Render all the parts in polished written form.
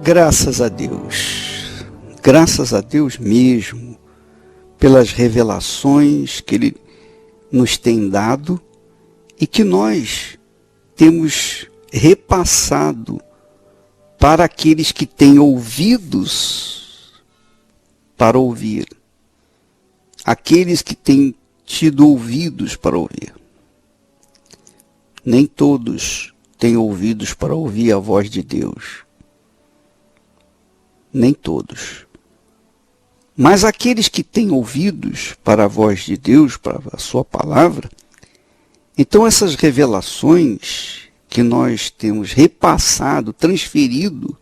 Graças a Deus mesmo, pelas revelações que Ele nos tem dado e que nós temos repassado para aqueles que têm ouvidos para ouvir, aqueles que têm tido ouvidos para ouvir. Nem todos têm ouvidos para ouvir a voz de Deus. Nem todos. Mas aqueles que têm ouvidos para a voz de Deus, para a sua palavra, então essas revelações que nós temos repassado, transferido,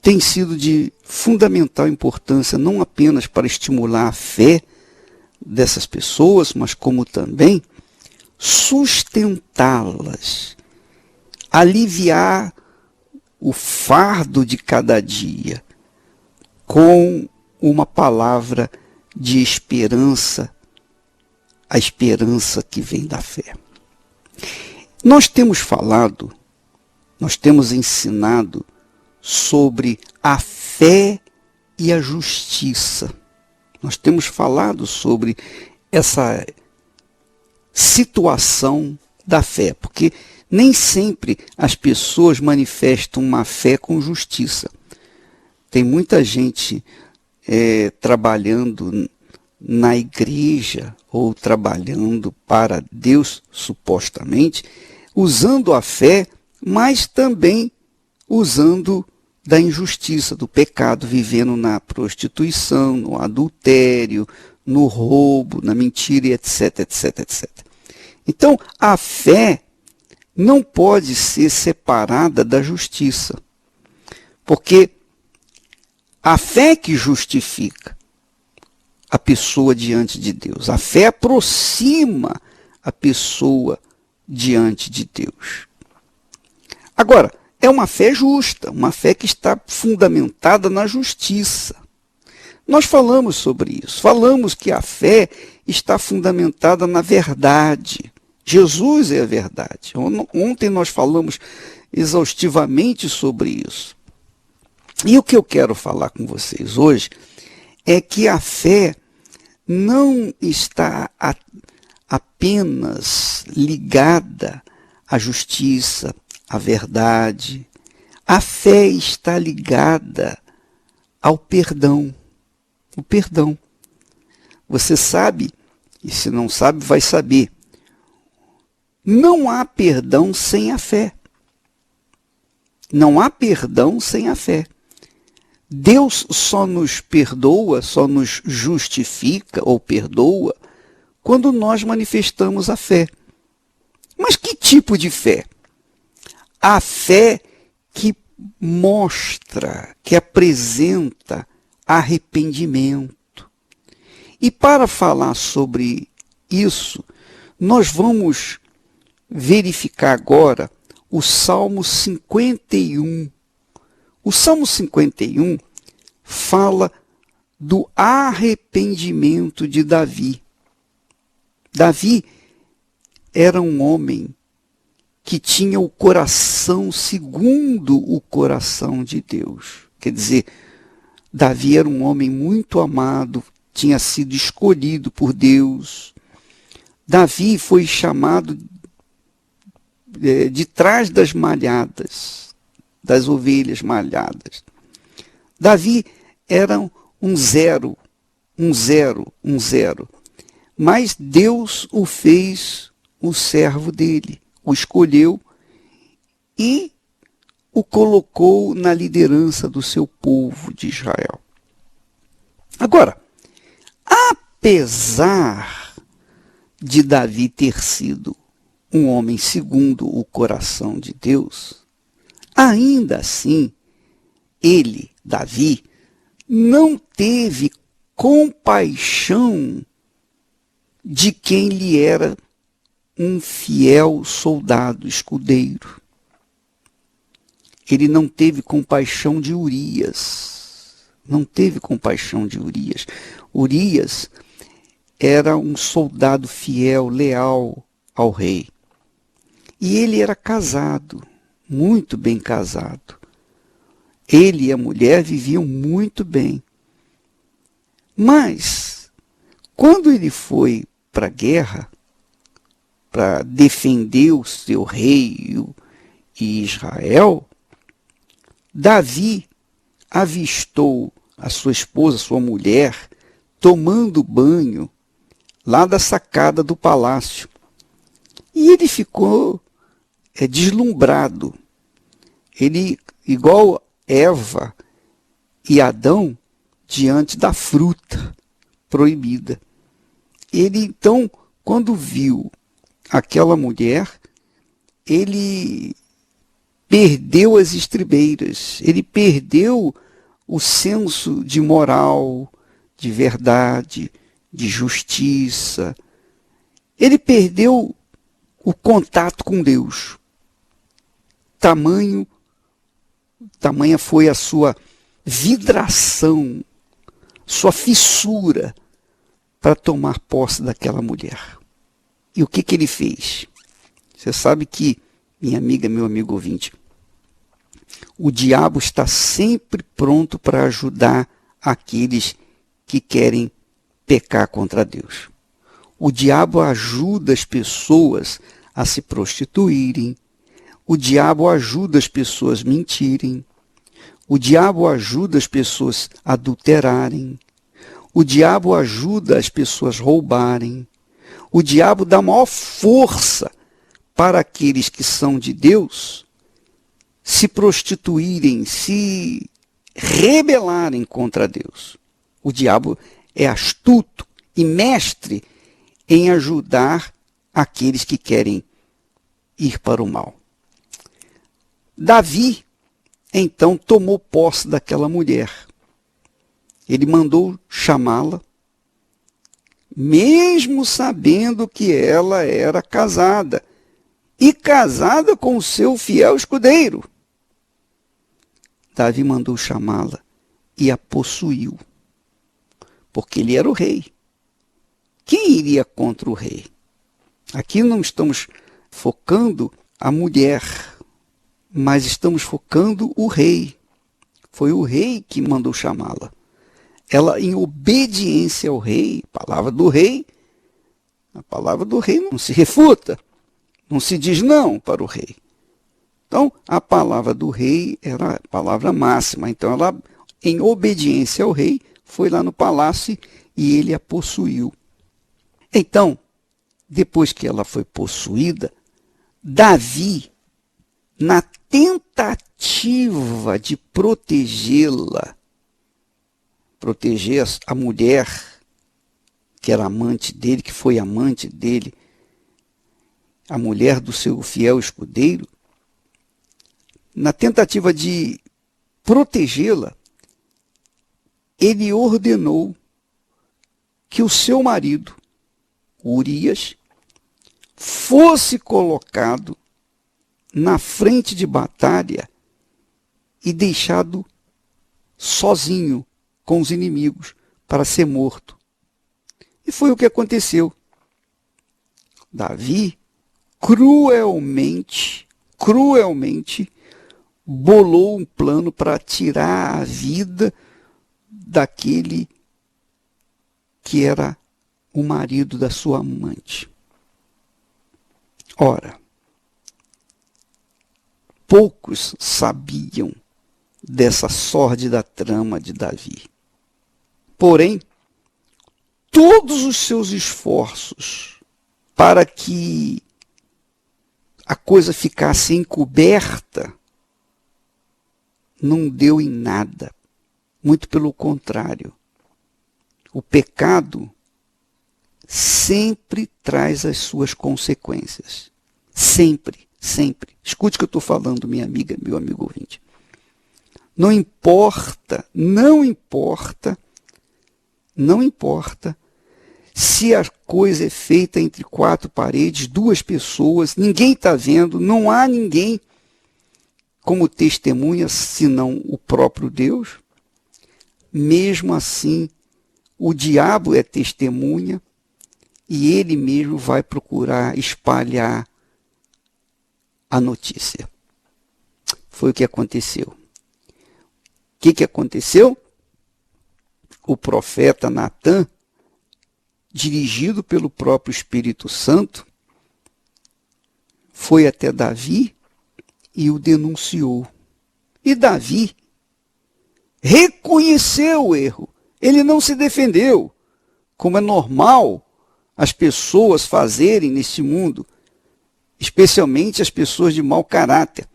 têm sido de fundamental importância, não apenas para estimular a fé dessas pessoas, mas como também sustentá-las, aliviar o fardo de cada dia com uma palavra de esperança, a esperança que vem da fé. Nós temos falado, nós temos ensinado sobre a fé e a justiça. Nós temos falado sobre essa situação da fé, porque nem sempre as pessoas manifestam uma fé com justiça. Tem muita gente trabalhando na igreja ou trabalhando para Deus, supostamente, usando a fé, mas também usando da injustiça, do pecado, vivendo na prostituição, no adultério, no roubo, na mentira, etc, etc, etc. Então, a fé não pode ser separada da justiça, porque a fé que justifica a pessoa diante de Deus, a fé aproxima a pessoa diante de Deus. Agora, é uma fé justa, uma fé que está fundamentada na justiça. Nós falamos sobre isso, falamos que a fé está fundamentada na verdade. Jesus é a verdade. Ontem nós falamos exaustivamente sobre isso. E o que eu quero falar com vocês hoje é que a fé não está apenas ligada à justiça, à verdade. A fé está ligada ao perdão. O perdão. Você sabe, e se não sabe, vai saber. Não há perdão sem a fé. Não há perdão sem a fé. Deus só nos perdoa, só nos justifica ou perdoa quando nós manifestamos a fé. Mas que tipo de fé? A fé que mostra, que apresenta arrependimento. E para falar sobre isso, nós vamos verificar agora o Salmo 51. O Salmo 51 fala do arrependimento de Davi. Davi era um homem que tinha o coração segundo o coração de Deus. Quer dizer, Davi era um homem muito amado, tinha sido escolhido por Deus. Davi foi chamado de trás das malhadas, das ovelhas malhadas. Davi era um zero. Mas Deus o fez o servo dele, o escolheu e o colocou na liderança do seu povo de Israel. Agora, apesar de Davi ter sido um homem segundo o coração de Deus, ainda assim, ele, Davi, não teve compaixão de quem lhe era um fiel soldado, escudeiro. Ele não teve compaixão de Urias. Não teve compaixão de Urias. Urias era um soldado fiel, leal ao rei. E ele era casado, muito bem casado. Ele e a mulher viviam muito bem. Mas, quando ele foi para a guerra, para defender o seu rei e Israel, Davi avistou a sua esposa, sua mulher, tomando banho lá da sacada do palácio. E ele ficou deslumbrado. Ele, igual Eva e Adão, diante da fruta proibida. Ele, então, quando viu aquela mulher, ele perdeu as estribeiras, ele perdeu o senso de moral, de verdade, de justiça. Ele perdeu o contato com Deus. Tamanha foi a sua vidração, sua fissura para tomar posse daquela mulher. E o que ele fez? Você sabe que, minha amiga, meu amigo ouvinte, o diabo está sempre pronto para ajudar aqueles que querem pecar contra Deus. O diabo ajuda as pessoas a se prostituírem. O diabo ajuda as pessoas a mentirem. O diabo ajuda as pessoas a adulterarem. O diabo ajuda as pessoas a roubarem. O diabo dá maior força para aqueles que são de Deus se prostituírem, se rebelarem contra Deus. O diabo é astuto e mestre em ajudar aqueles que querem ir para o mal. Davi, então, tomou posse daquela mulher. Ele mandou chamá-la, mesmo sabendo que ela era casada, e casada com o seu fiel escudeiro. Davi mandou chamá-la e a possuiu, porque ele era o rei. Quem iria contra o rei? Aqui não estamos focando a mulher, mas estamos focando o rei. Foi o rei que mandou chamá-la. Ela, em obediência ao rei, a palavra do rei não se refuta, não se diz não para o rei. Então, a palavra do rei era a palavra máxima. Então, ela, em obediência ao rei, foi lá no palácio e ele a possuiu. Então, depois que ela foi possuída, Davi, na tentativa de protegê-la, proteger a mulher que era amante dele, que foi amante dele, a mulher do seu fiel escudeiro, na tentativa de protegê-la, ele ordenou que o seu marido, Urias, fosse colocado na frente de batalha e deixado sozinho com os inimigos para ser morto. E foi o que aconteceu. Davi cruelmente bolou um plano para tirar a vida daquele que era o marido da sua amante. Ora, poucos sabiam dessa sórdida trama de Davi. Porém, todos os seus esforços para que a coisa ficasse encoberta não deu em nada. Muito pelo contrário. O pecado sempre traz as suas consequências. Sempre, sempre. Escute o que eu estou falando, minha amiga, meu amigo ouvinte. Não importa se a coisa é feita entre quatro paredes, duas pessoas, ninguém está vendo, não há ninguém como testemunha, senão o próprio Deus. Mesmo assim, o diabo é testemunha e ele mesmo vai procurar espalhar a notícia. Foi o que aconteceu. que aconteceu? O profeta Natã, dirigido pelo próprio Espírito Santo, foi até Davi e o denunciou. E Davi reconheceu o erro. Ele não se defendeu, como é normal as pessoas fazerem neste mundo, especialmente as pessoas de mau caráter.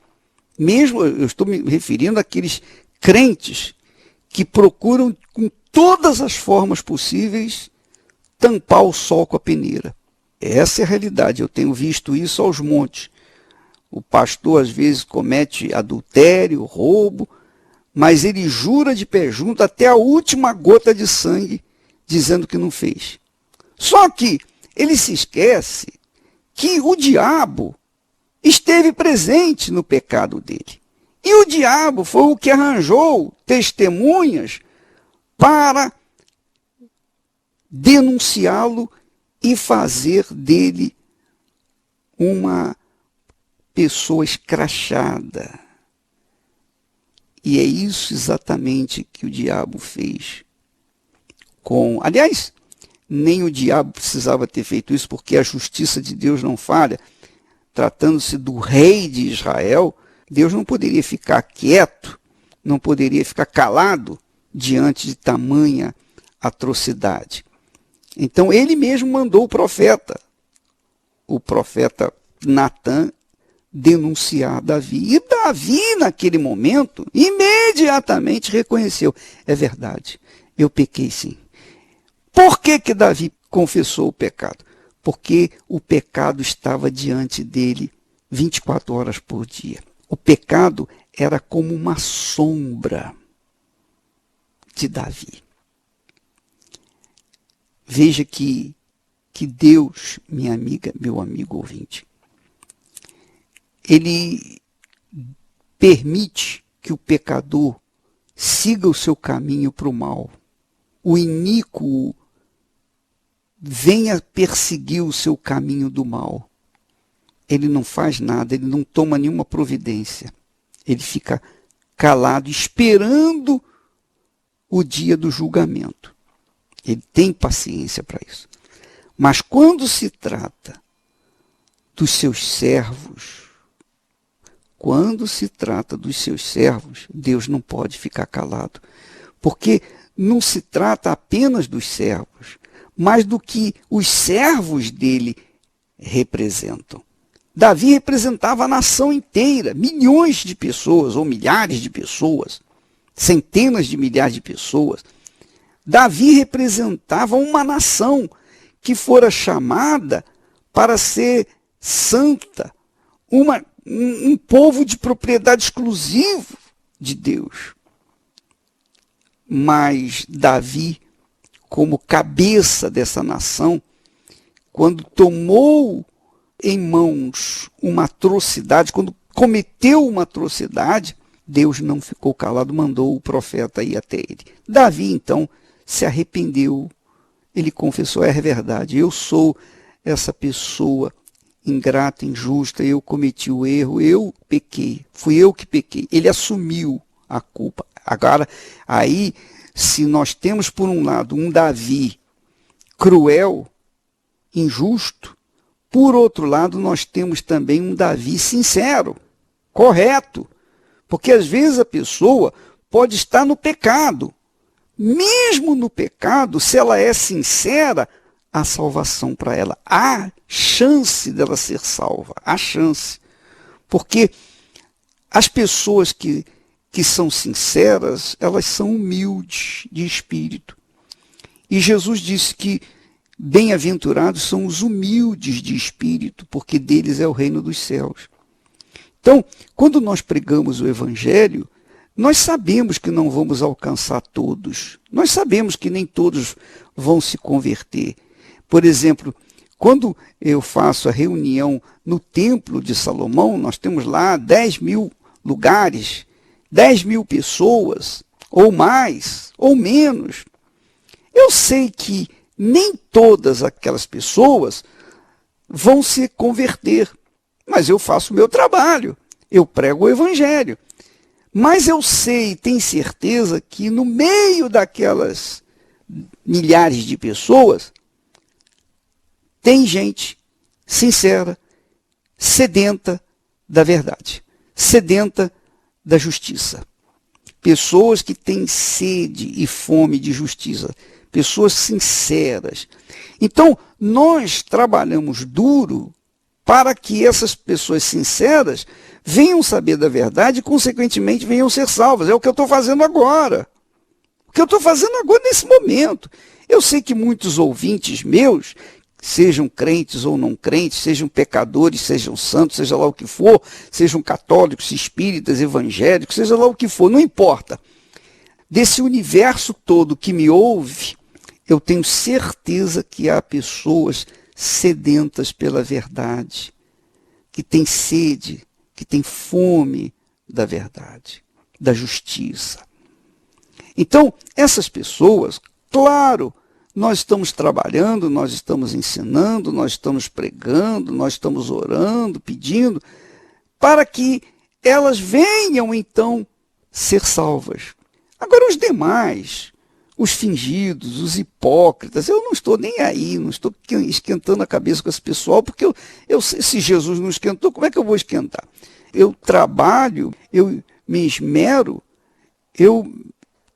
Mesmo, eu estou me referindo àqueles crentes que procuram com todas as formas possíveis tampar o sol com a peneira. Essa é a realidade, eu tenho visto isso aos montes. O pastor às vezes comete adultério, roubo, mas ele jura de pé junto até a última gota de sangue, dizendo que não fez. Só que ele se esquece que o diabo esteve presente no pecado dele. E o diabo foi o que arranjou testemunhas para denunciá-lo e fazer dele uma pessoa escrachada. E é isso exatamente que o diabo fez. Aliás, nem o diabo precisava ter feito isso, porque a justiça de Deus não falha. Tratando-se do rei de Israel, Deus não poderia ficar quieto, não poderia ficar calado diante de tamanha atrocidade. Então ele mesmo mandou o profeta Natã, denunciar Davi. E Davi, naquele momento, imediatamente reconheceu: é verdade, eu pequei sim. Por que Davi confessou o pecado? Porque o pecado estava diante dele 24 horas por dia. O pecado era como uma sombra de Davi. Veja que Deus, minha amiga, meu amigo ouvinte, ele permite que o pecador siga o seu caminho para o mal. O iníquo venha perseguir o seu caminho do mal. Ele não faz nada, ele não toma nenhuma providência. Ele fica calado, esperando o dia do julgamento. Ele tem paciência para isso. Mas quando se trata dos seus servos, Deus não pode ficar calado. Porque não se trata apenas dos servos, mas do que os servos dele representam. Davi representava a nação inteira, milhões de pessoas, ou milhares de pessoas, centenas de milhares de pessoas. Davi representava uma nação que fora chamada para ser santa, um povo de propriedade exclusiva de Deus. Mas Davi, como cabeça dessa nação, quando tomou em mãos uma atrocidade, quando cometeu uma atrocidade, Deus não ficou calado, mandou o profeta ir até ele. Davi, então, se arrependeu. Ele confessou: é verdade, eu sou essa pessoa ingrata, injusta, eu cometi o erro, eu pequei, fui eu que pequei. Ele assumiu a culpa. Agora, aí, se nós temos por um lado um Davi cruel, injusto, por outro lado nós temos também um Davi sincero, correto. Porque às vezes a pessoa pode estar no pecado. Mesmo no pecado, se ela é sincera, há salvação para ela. Há chance dela ser salva, há chance. Porque as pessoas que são sinceras, elas são humildes de espírito. E Jesus disse que bem-aventurados são os humildes de espírito, porque deles é o reino dos céus. Então, quando nós pregamos o Evangelho, nós sabemos que não vamos alcançar todos. Nós sabemos que nem todos vão se converter. Por exemplo, quando eu faço a reunião no Templo de Salomão, nós temos lá 10.000 lugares, 10.000 pessoas, ou mais, ou menos. Eu sei que nem todas aquelas pessoas vão se converter, mas eu faço o meu trabalho, eu prego o Evangelho. Mas eu sei, tenho certeza que no meio daquelas milhares de pessoas, tem gente sincera, sedenta da verdade, sedenta da justiça. Pessoas que têm sede e fome de justiça, pessoas sinceras. Então, nós trabalhamos duro para que essas pessoas sinceras venham saber da verdade e, consequentemente, venham ser salvas. É o que eu estou fazendo agora. O que eu estou fazendo agora nesse momento. Eu sei que muitos ouvintes meus, sejam crentes ou não crentes, sejam pecadores, sejam santos, seja lá o que for, sejam católicos, espíritas, evangélicos, seja lá o que for, não importa. Desse universo todo que me ouve, eu tenho certeza que há pessoas sedentas pela verdade, que têm sede, que têm fome da verdade, da justiça. Então, essas pessoas, claro, nós estamos trabalhando, nós estamos ensinando, nós estamos pregando, nós estamos orando, pedindo, para que elas venham, então, ser salvas. Agora, os demais, os fingidos, os hipócritas, eu não estou nem aí, não estou esquentando a cabeça com esse pessoal, porque se Jesus não esquentou, como é que eu vou esquentar? Eu trabalho, eu me esmero, eu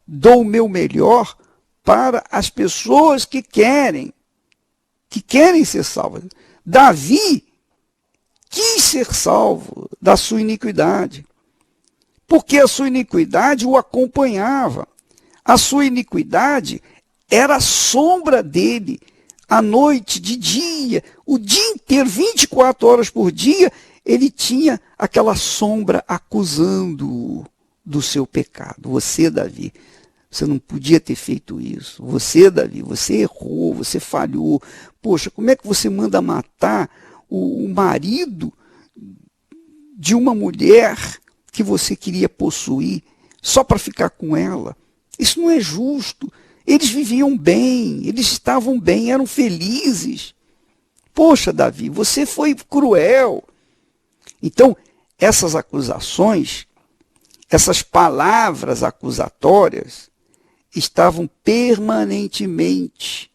dou o meu melhor para as pessoas que querem ser salvas. Davi quis ser salvo da sua iniquidade, porque a sua iniquidade o acompanhava. A sua iniquidade era a sombra dele, à noite, de dia, o dia inteiro, 24 horas por dia, ele tinha aquela sombra acusando-o do seu pecado. Você, Davi, você não podia ter feito isso. Você, Davi, você errou, você falhou. Poxa, como é que você manda matar o marido de uma mulher que você queria possuir só para ficar com ela? Isso não é justo. Eles viviam bem, eles estavam bem, eram felizes. Poxa, Davi, você foi cruel. Então, essas acusações, essas palavras acusatórias, estavam permanentemente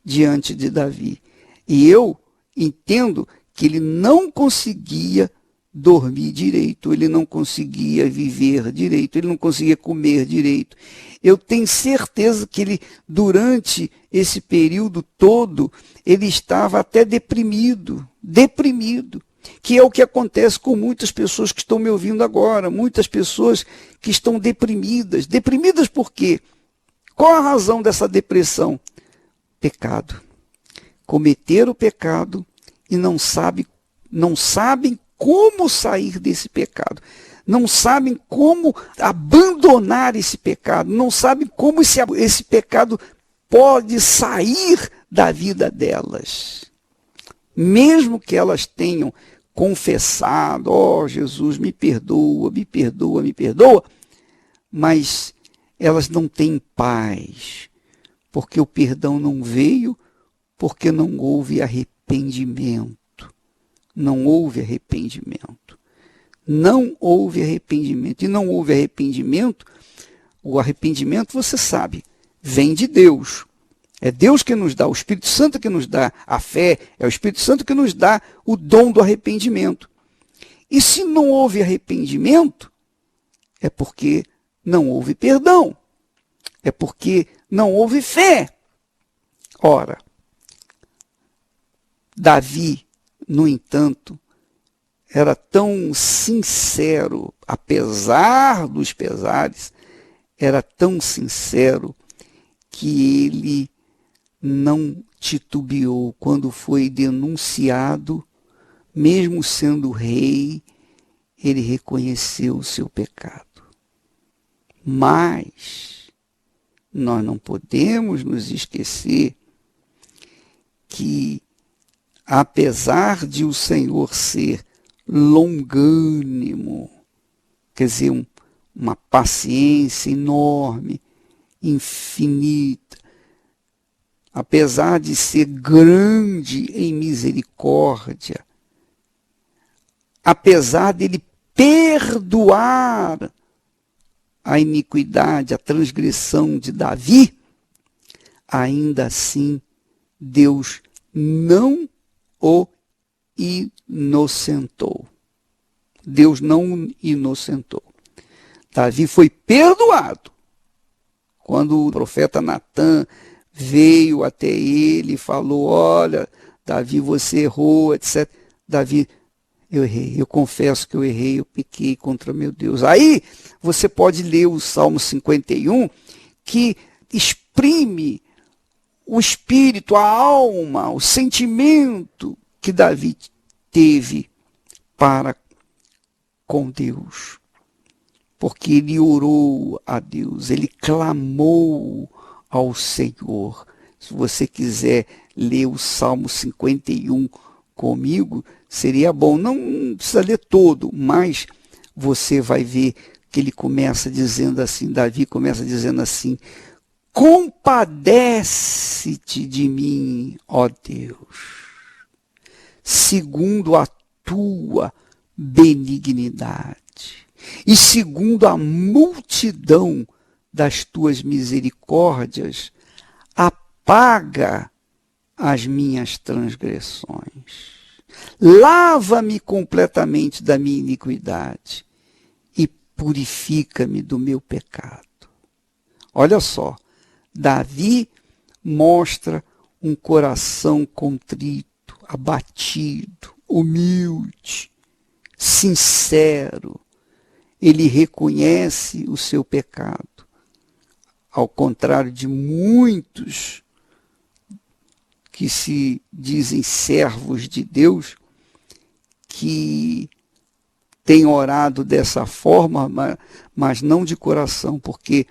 diante de Davi. E eu entendo que ele não conseguia dormir direito, ele não conseguia viver direito, ele não conseguia comer direito. Eu tenho certeza que ele, durante esse período todo, ele estava até deprimido, que é o que acontece com muitas pessoas que estão me ouvindo agora, muitas pessoas que estão deprimidas. Deprimidas por quê? Qual a razão dessa depressão? Pecado. Cometer o pecado e não sabem como sair desse pecado. Não sabem como abandonar esse pecado. Não sabem como esse pecado pode sair da vida delas. Mesmo que elas tenham confessado, Jesus, me perdoa, me perdoa, me perdoa, mas elas não têm paz, porque o perdão não veio, porque não houve arrependimento. Não houve arrependimento. Não houve arrependimento. E não houve arrependimento, o arrependimento, você sabe, vem de Deus. É Deus que nos dá, o Espírito Santo que nos dá a fé, é o Espírito Santo que nos dá o dom do arrependimento. E se não houve arrependimento, é porque não houve perdão, é porque não houve fé. Ora, Davi, no entanto, era tão sincero, apesar dos pesares, era tão sincero que ele não titubeou quando foi denunciado, mesmo sendo rei, ele reconheceu o seu pecado. Mas nós não podemos nos esquecer que, apesar de o Senhor ser longânimo, quer dizer, uma paciência enorme, infinita, apesar de ser grande em misericórdia, apesar dele perdoar a iniquidade, a transgressão de Davi, ainda assim Deus não o inocentou. Deus não o inocentou. Davi foi perdoado. Quando o profeta Natã veio até ele e falou, olha, Davi, você errou, etc. Davi, eu errei, eu confesso que eu errei, eu pequei contra meu Deus. Aí você pode ler o Salmo 51, que exprime o espírito, a alma, o sentimento que Davi teve para com Deus. Porque ele orou a Deus, ele clamou ao Senhor. Se você quiser ler o Salmo 51 comigo, seria bom. Não precisa ler todo, mas você vai ver que ele começa dizendo assim, Davi começa dizendo assim, compadece-te de mim, ó Deus, segundo a tua benignidade e segundo a multidão das tuas misericórdias, apaga as minhas transgressões. Lava-me completamente da minha iniquidade e purifica-me do meu pecado. Olha só, Davi mostra um coração contrito, abatido, humilde, sincero. Ele reconhece o seu pecado, ao contrário de muitos que se dizem servos de Deus, que têm orado dessa forma, mas não de coração, porque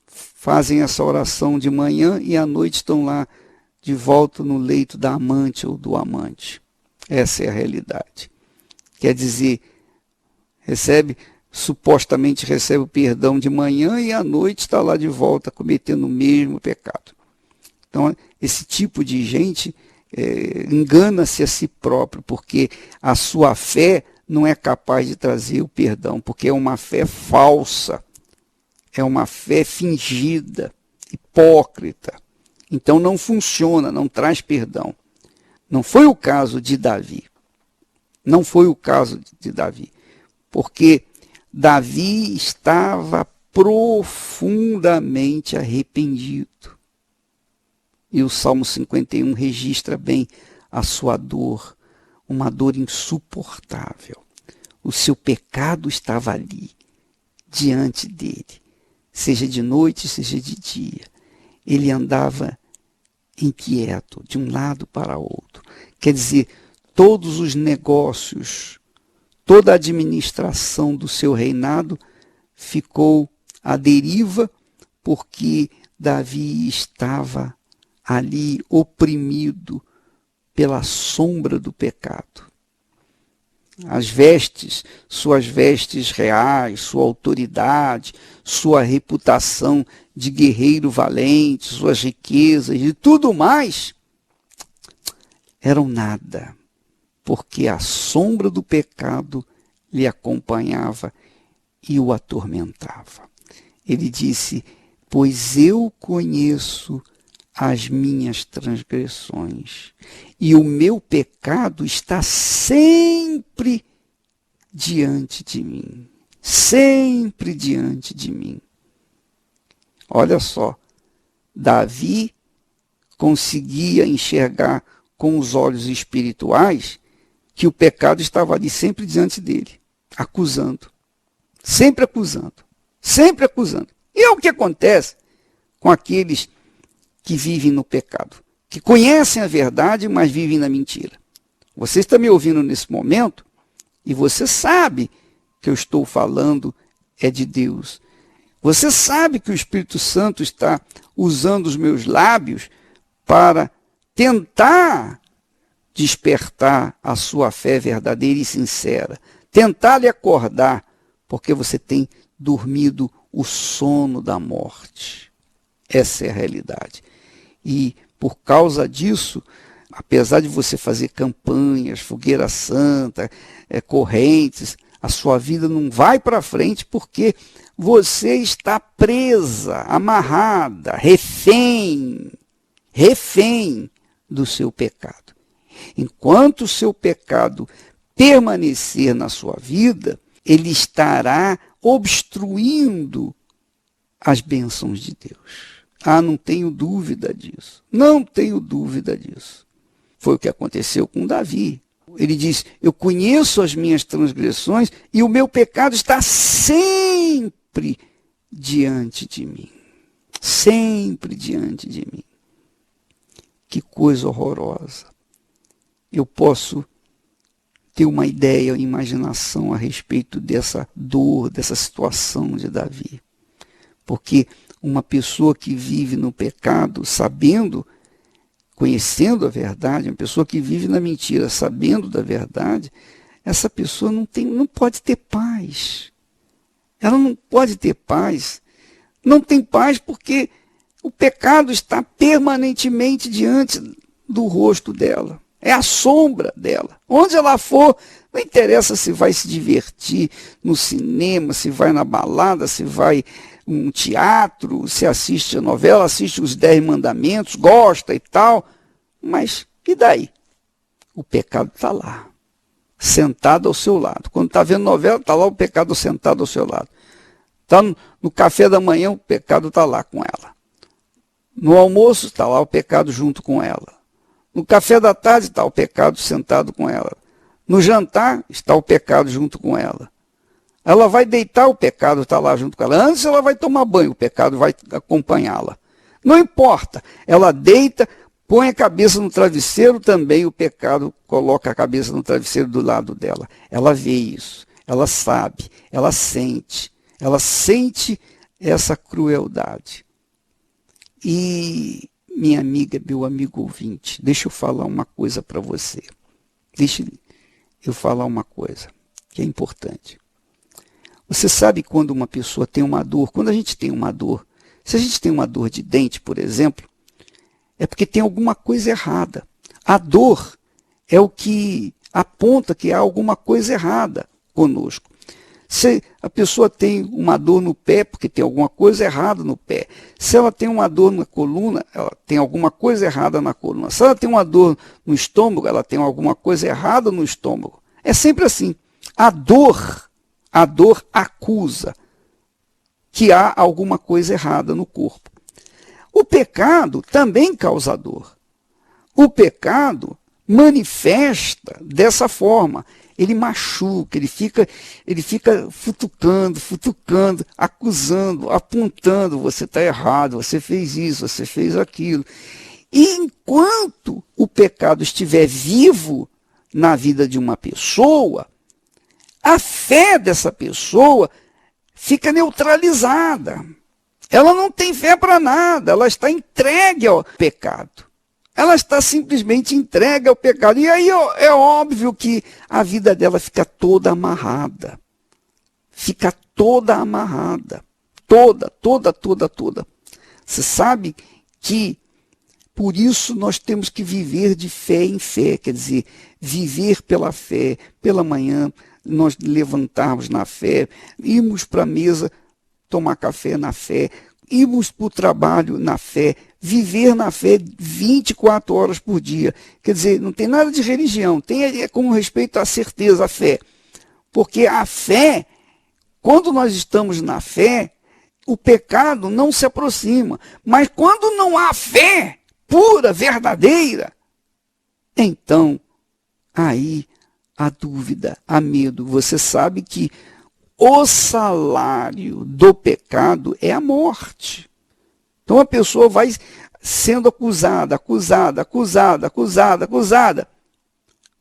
fazem essa oração de manhã e à noite estão lá de volta no leito da amante ou do amante. Essa é a realidade. Quer dizer, supostamente recebe o perdão de manhã e à noite está lá de volta cometendo o mesmo pecado. Então, esse tipo de gente engana-se a si próprio, porque a sua fé não é capaz de trazer o perdão, porque é uma fé falsa, é uma fé fingida, hipócrita. Então não funciona, não traz perdão. Não foi o caso de Davi. Não foi o caso de Davi, porque Davi estava profundamente arrependido. E o Salmo 51 registra bem a sua dor, uma dor insuportável. O seu pecado estava ali, diante dele, seja de noite, seja de dia. Ele andava inquieto, de um lado para outro. Quer dizer, todos os negócios, toda a administração do seu reinado ficou à deriva, porque Davi estava ali oprimido pela sombra do pecado. As vestes, suas vestes reais, sua autoridade, sua reputação de guerreiro valente, suas riquezas e tudo mais, eram nada, porque a sombra do pecado lhe acompanhava e o atormentava. Ele disse, pois eu conheço as minhas transgressões, e o meu pecado está sempre diante de mim. Sempre diante de mim. Olha só, Davi conseguia enxergar com os olhos espirituais que o pecado estava ali sempre diante dele, acusando. Sempre acusando. Sempre acusando. E é o que acontece com aqueles que vivem no pecado, que conhecem a verdade, mas vivem na mentira. Você está me ouvindo nesse momento e você sabe que eu estou falando é de Deus. Você sabe que o Espírito Santo está usando os meus lábios para tentar despertar a sua fé verdadeira e sincera, tentar lhe acordar, porque você tem dormido o sono da morte. Essa é a realidade. E por causa disso, apesar de você fazer campanhas, fogueira santa, correntes, A sua vida não vai para frente porque você está presa, amarrada, refém do seu pecado. Enquanto o seu pecado permanecer na sua vida, ele estará obstruindo as bênçãos de Deus. Não tenho dúvida disso. Não tenho dúvida disso. Foi o que aconteceu com Davi. Ele diz, eu conheço as minhas transgressões e o meu pecado está sempre diante de mim. Sempre diante de mim. Que coisa horrorosa. Eu posso ter uma ideia, uma imaginação a respeito dessa dor, dessa situação de Davi. Porque uma pessoa que vive no pecado, sabendo, conhecendo a verdade, uma pessoa que vive na mentira, sabendo da verdade, essa pessoa não pode ter paz. Ela não pode ter paz. Não tem paz porque o pecado está permanentemente diante do rosto dela. É a sombra dela. Onde ela for, não interessa se vai se divertir no cinema, se vai na balada, se vai um teatro, se assiste a novela, assiste os 10 mandamentos, gosta e tal. Mas e daí? O pecado está lá, sentado ao seu lado. Quando está vendo novela, está lá o pecado sentado ao seu lado. Está no café da manhã, o pecado está lá com ela. No almoço, está lá o pecado junto com ela. No café da tarde está o pecado sentado com ela. No jantar está o pecado junto com ela. Ela vai deitar, o pecado está lá junto com ela. Antes ela vai tomar banho, o pecado vai acompanhá-la. Não importa, ela deita, põe a cabeça no travesseiro, também o pecado coloca a cabeça no travesseiro do lado dela. Ela vê isso, ela sabe, ela sente essa crueldade. E minha amiga, meu amigo ouvinte, deixa eu falar uma coisa para você. Deixa eu falar uma coisa que é importante. Você sabe quando uma pessoa tem uma dor, quando a gente tem uma dor, se a gente tem uma dor de dente, por exemplo, é porque tem alguma coisa errada. A dor é o que aponta que há alguma coisa errada conosco. Se a pessoa tem uma dor no pé, porque tem alguma coisa errada no pé. Se ela tem uma dor na coluna, ela tem alguma coisa errada na coluna. Se ela tem uma dor no estômago, ela tem alguma coisa errada no estômago. É sempre assim. A dor acusa que há alguma coisa errada no corpo. O pecado também causa dor. O pecado manifesta dessa forma. Ele machuca, ele fica futucando, acusando, apontando, você está errado, você fez isso, você fez aquilo. E enquanto o pecado estiver vivo na vida de uma pessoa, a fé dessa pessoa fica neutralizada. Ela não tem fé para nada, ela está entregue ao pecado. Ela está simplesmente entregue ao pecado. E aí é óbvio que a vida dela fica toda amarrada. Fica toda amarrada. Toda. Você sabe que por isso nós temos que viver de fé em fé. Quer dizer, viver pela fé. Pela manhã nós levantarmos na fé, irmos para a mesa tomar café na fé, irmos para o trabalho na fé, viver na fé 24 horas por dia. Quer dizer, não tem nada de religião, tem com respeito à certeza, a fé. Porque a fé, quando nós estamos na fé, o pecado não se aproxima. Mas quando não há fé pura, verdadeira, então, aí há dúvida, há medo. Você sabe que o salário do pecado é a morte. Então a pessoa vai sendo acusada.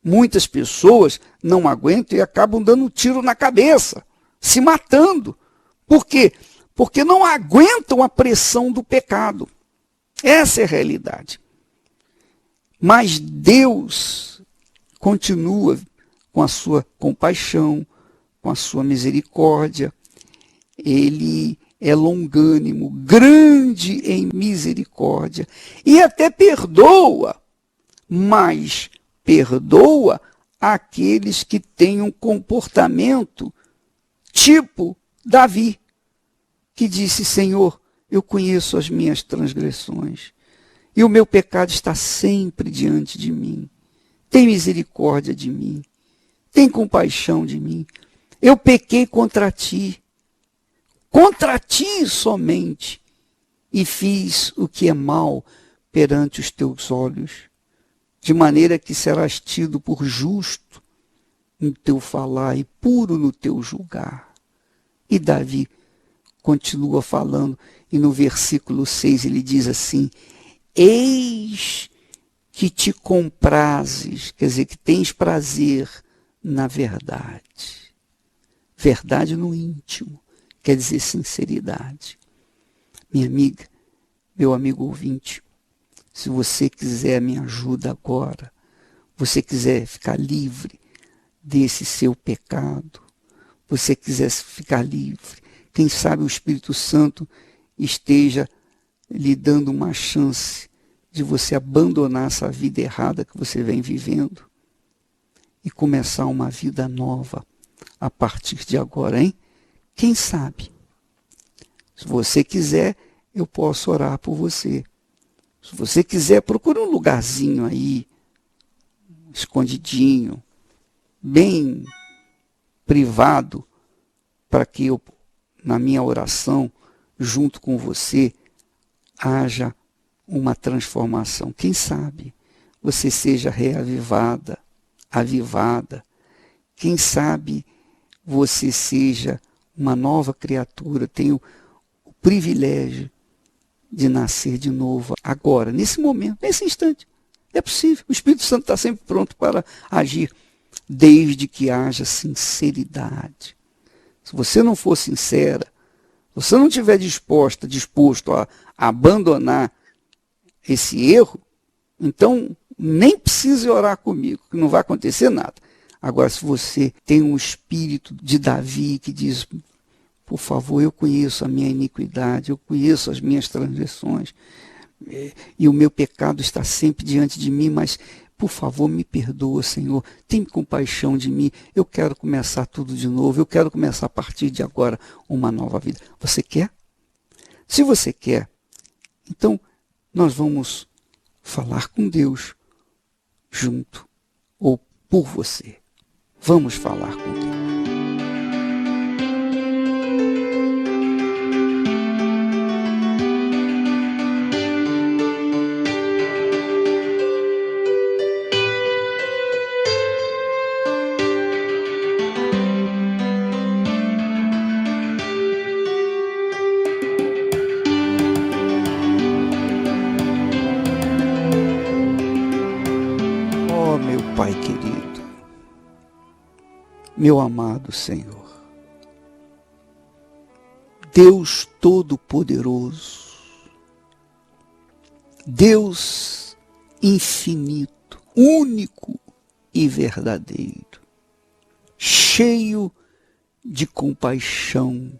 Muitas pessoas não aguentam e acabam dando um tiro na cabeça, se matando. Por quê? Porque não aguentam a pressão do pecado. Essa é a realidade. Mas Deus continua com a sua compaixão, com a sua misericórdia. Ele é longânimo, grande em misericórdia, e até perdoa, mas perdoa àqueles que têm um comportamento tipo Davi, que disse: Senhor, eu conheço as minhas transgressões e o meu pecado está sempre diante de mim. Tem misericórdia de mim, tem compaixão de mim. Eu pequei contra ti somente, e fiz o que é mal perante os teus olhos, de maneira que serás tido por justo no teu falar e puro no teu julgar. E Davi continua falando, e no versículo 6 ele diz assim: eis que te comprazes, quer dizer, que tens prazer na verdade. Verdade no íntimo, quer dizer sinceridade. Minha amiga, meu amigo ouvinte, se você quiser a minha ajuda agora, você quiser ficar livre desse seu pecado, você quiser ficar livre, quem sabe o Espírito Santo esteja lhe dando uma chance de você abandonar essa vida errada que você vem vivendo e começar uma vida nova a partir de agora, hein? Quem sabe? Se você quiser, eu posso orar por você. Se você quiser, procure um lugarzinho aí, escondidinho, bem privado, para que eu, na minha oração, junto com você, haja uma transformação. Quem sabe você seja reavivada, avivada. Quem sabe você seja uma nova criatura, tenha o privilégio de nascer de novo agora, nesse momento, nesse instante. É possível. O Espírito Santo está sempre pronto para agir, desde que haja sinceridade. Se você não for sincera, se você não estiver disposto a abandonar esse erro, então nem precise orar comigo, que não vai acontecer nada. Agora, se você tem um espírito de Davi que diz: por favor, eu conheço a minha iniquidade, eu conheço as minhas transgressões, e o meu pecado está sempre diante de mim, mas, por favor, me perdoa, Senhor, tem compaixão de mim, eu quero começar tudo de novo, eu quero começar a partir de agora uma nova vida. Você quer? Se você quer, então nós vamos falar com Deus junto ou por você. Vamos falar com Deus. Oh, meu Pai querido, meu amado Senhor, Deus Todo-Poderoso, Deus infinito, único e verdadeiro, cheio de compaixão,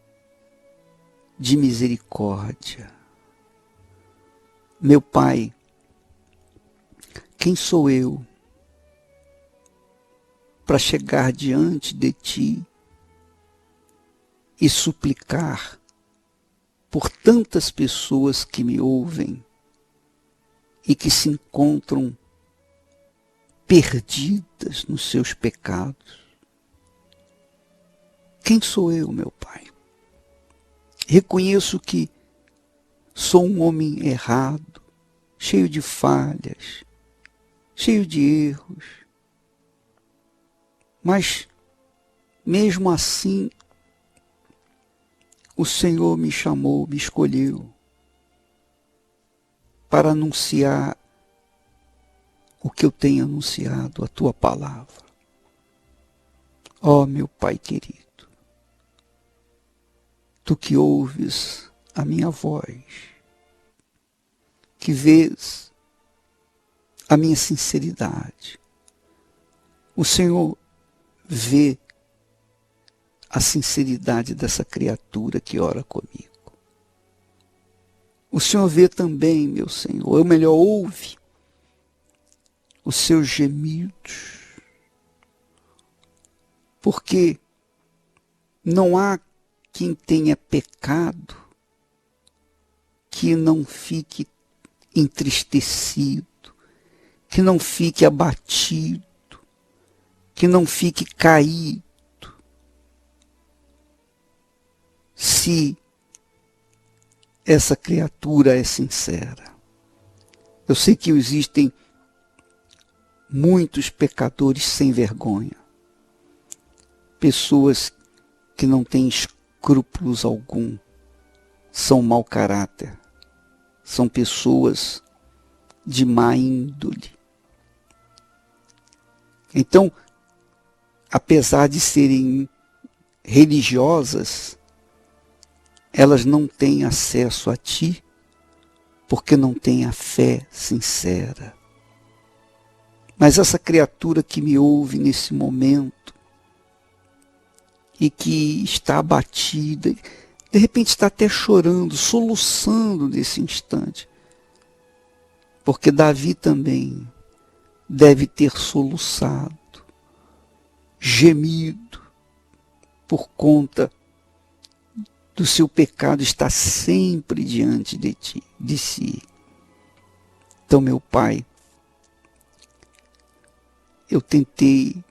de misericórdia. Meu Pai, quem sou eu para chegar diante de Ti e suplicar por tantas pessoas que me ouvem e que se encontram perdidas nos seus pecados? Quem sou eu, meu Pai? Reconheço que sou um homem errado, cheio de falhas, cheio de erros, mas mesmo assim o Senhor me chamou, me escolheu para anunciar o que eu tenho anunciado, a Tua palavra. Ó, meu Pai querido, Tu que ouves a minha voz, que vês a minha sinceridade, o Senhor vê a sinceridade dessa criatura que ora comigo. O Senhor vê também, meu Senhor, ou melhor, ouve os seus gemidos, Porque não há quem tenha pecado que não fique entristecido, que não fique abatido, que não fique caído, se essa criatura é sincera. Eu sei que existem muitos pecadores sem vergonha, pessoas que não têm escrúpulos algum, são mau caráter, são pessoas de má índole. Então, apesar de serem religiosas, elas não têm acesso a ti, porque não têm a fé sincera. Mas essa criatura que me ouve nesse momento, e que está abatida, de repente está até chorando, soluçando nesse instante, porque Davi também deve ter soluçado, gemido, por conta do seu pecado estar sempre diante de si. Então, meu Pai, eu tentei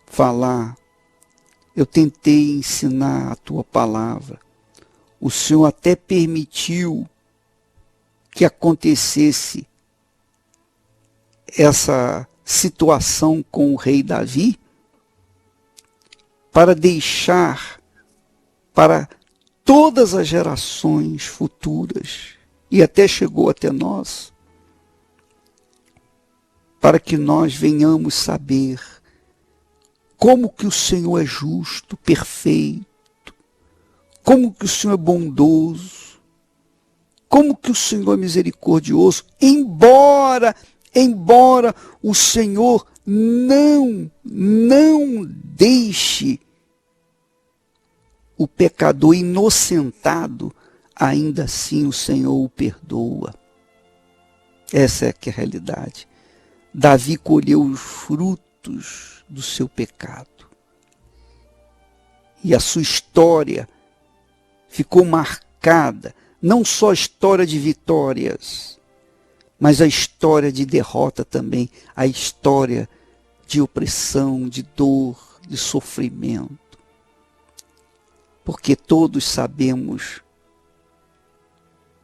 falar, eu tentei ensinar a Tua palavra. O Senhor até permitiu que acontecesse essa situação com o rei Davi, para deixar para todas as gerações futuras, e até chegou até nós, para que nós venhamos saber como que o Senhor é justo, perfeito, como que o Senhor é bondoso, como que o Senhor é misericordioso, embora o Senhor não deixe o pecador inocentado, ainda assim o Senhor o perdoa. Essa é que é a realidade. Davi colheu os frutos do seu pecado. E a sua história ficou marcada, não só a história de vitórias, mas a história de derrota também, a história de opressão, de dor, de sofrimento. Porque todos sabemos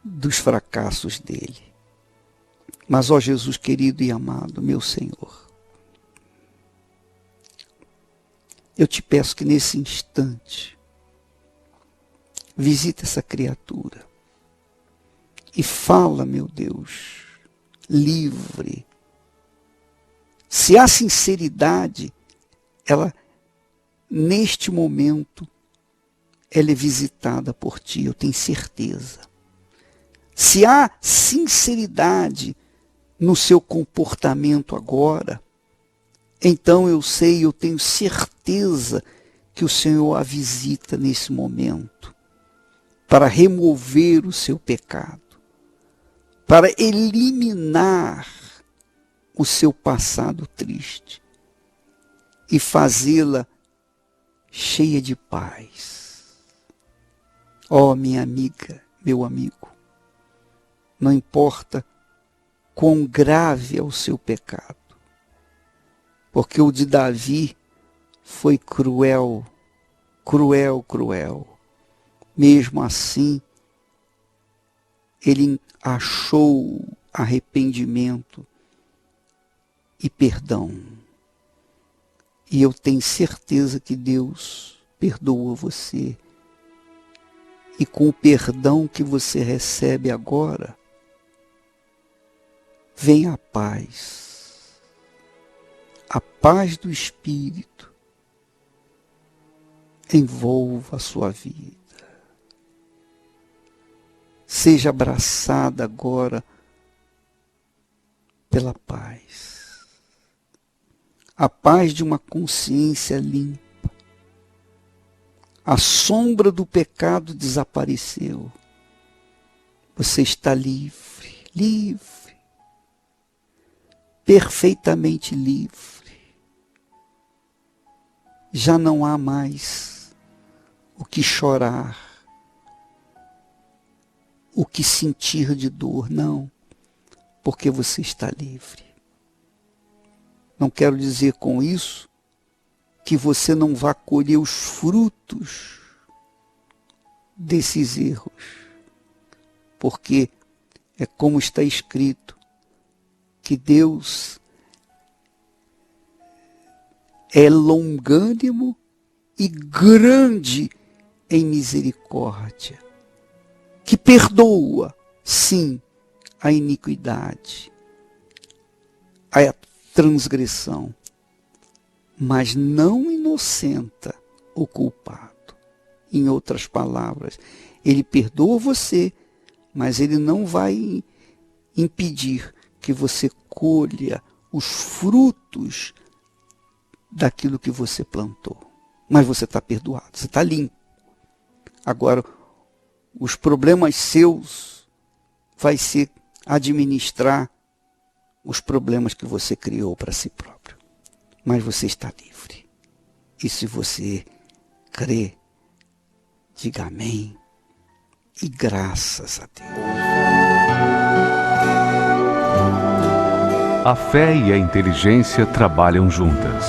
dos fracassos dele. Mas, ó Jesus querido e amado, meu Senhor, eu te peço que nesse instante, visita essa criatura e fala, meu Deus, livre. Se há sinceridade, ela, neste momento, ela é visitada por ti, eu tenho certeza. Se há sinceridade no seu comportamento agora, então eu sei, eu tenho certeza que o Senhor a visita nesse momento, para remover o seu pecado, para eliminar o seu passado triste e fazê-la cheia de paz. Ó, minha amiga, meu amigo, não importa quão grave é o seu pecado, porque o de Davi foi cruel, cruel, cruel. Mesmo assim, ele achou arrependimento e perdão. E eu tenho certeza que Deus perdoa você. E com o perdão que você recebe agora, vem a paz do Espírito, envolva a sua vida. Seja abraçada agora pela paz. A paz de uma consciência limpa. A sombra do pecado desapareceu. Você está livre, livre, perfeitamente livre. já não há mais o que chorar, o que sentir de dor, não, porque você está livre. Não quero dizer com isso que você não vá colher os frutos desses erros, porque é como está escrito, que Deus é longânimo e grande em misericórdia, que perdoa, sim, a iniquidade, a transgressão, mas não inocenta o culpado. Em outras palavras, ele perdoa você, mas ele não vai impedir que você colha os frutos daquilo que você plantou. Mas você está perdoado, você está limpo. Agora, os problemas seus vai ser administrar os problemas que você criou para si próprio. Mas você está livre. E se você crê, diga amém e graças a Deus. A fé e a inteligência trabalham juntas.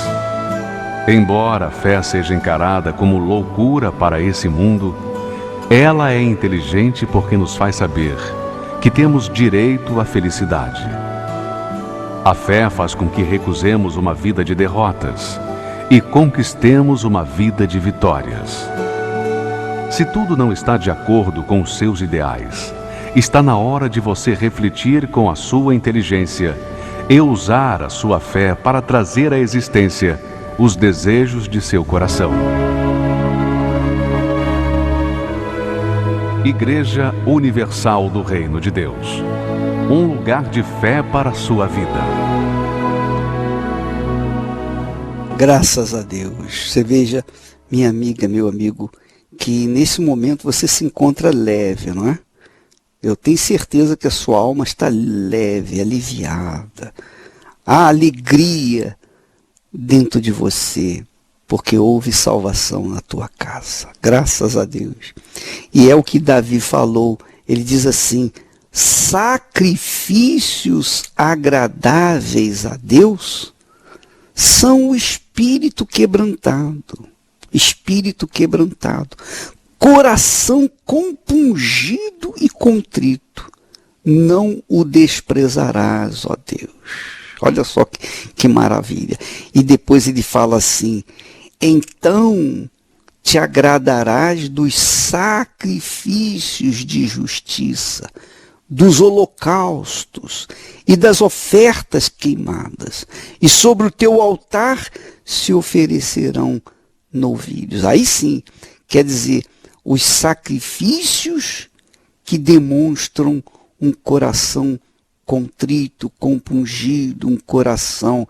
Embora a fé seja encarada como loucura para esse mundo, ela é inteligente porque nos faz saber que temos direito à felicidade. A fé faz com que recusemos uma vida de derrotas e conquistemos uma vida de vitórias. Se tudo não está de acordo com os seus ideais, está na hora de você refletir com a sua inteligência e usar a sua fé para trazer à existência os desejos de seu coração. Igreja Universal do Reino de Deus. Um lugar de fé para a sua vida. Graças a Deus. Você veja, minha amiga, meu amigo, que nesse momento você se encontra leve, não é? Eu tenho certeza que a sua alma está leve, aliviada. Há alegria dentro de você, porque houve salvação na tua casa. Graças a Deus. E é o que Davi falou. Ele diz assim: sacrifícios agradáveis a Deus são o espírito quebrantado. Espírito quebrantado. Coração compungido e contrito. Não o desprezarás, ó Deus. Olha só que maravilha. E depois ele fala assim: então te agradarás dos sacrifícios de justiça, dos holocaustos e das ofertas queimadas, e sobre o teu altar se oferecerão novilhos. Aí sim, quer dizer, os sacrifícios que demonstram um coração contrito, compungido, um coração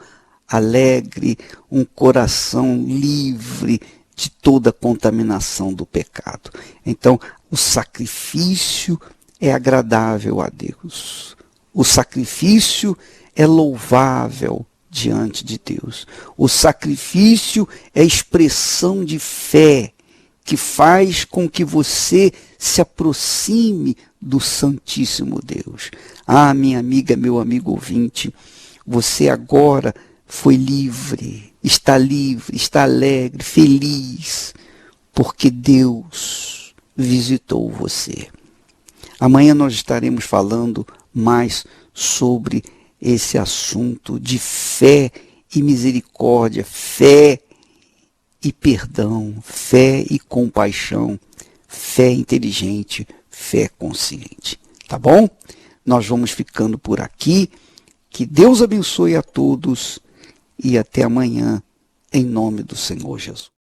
alegre, um coração livre de toda contaminação do pecado. Então, o sacrifício é agradável a Deus. O sacrifício é louvável diante de Deus. O sacrifício é expressão de fé que faz com que você se aproxime do Santíssimo Deus. Ah, minha amiga, meu amigo ouvinte, você agora foi livre, está alegre, feliz, porque Deus visitou você. Amanhã nós estaremos falando mais sobre esse assunto de fé e misericórdia, fé e perdão, fé e compaixão, fé inteligente, fé consciente. Tá bom? Nós vamos ficando por aqui. Que Deus abençoe a todos e até amanhã, em nome do Senhor Jesus.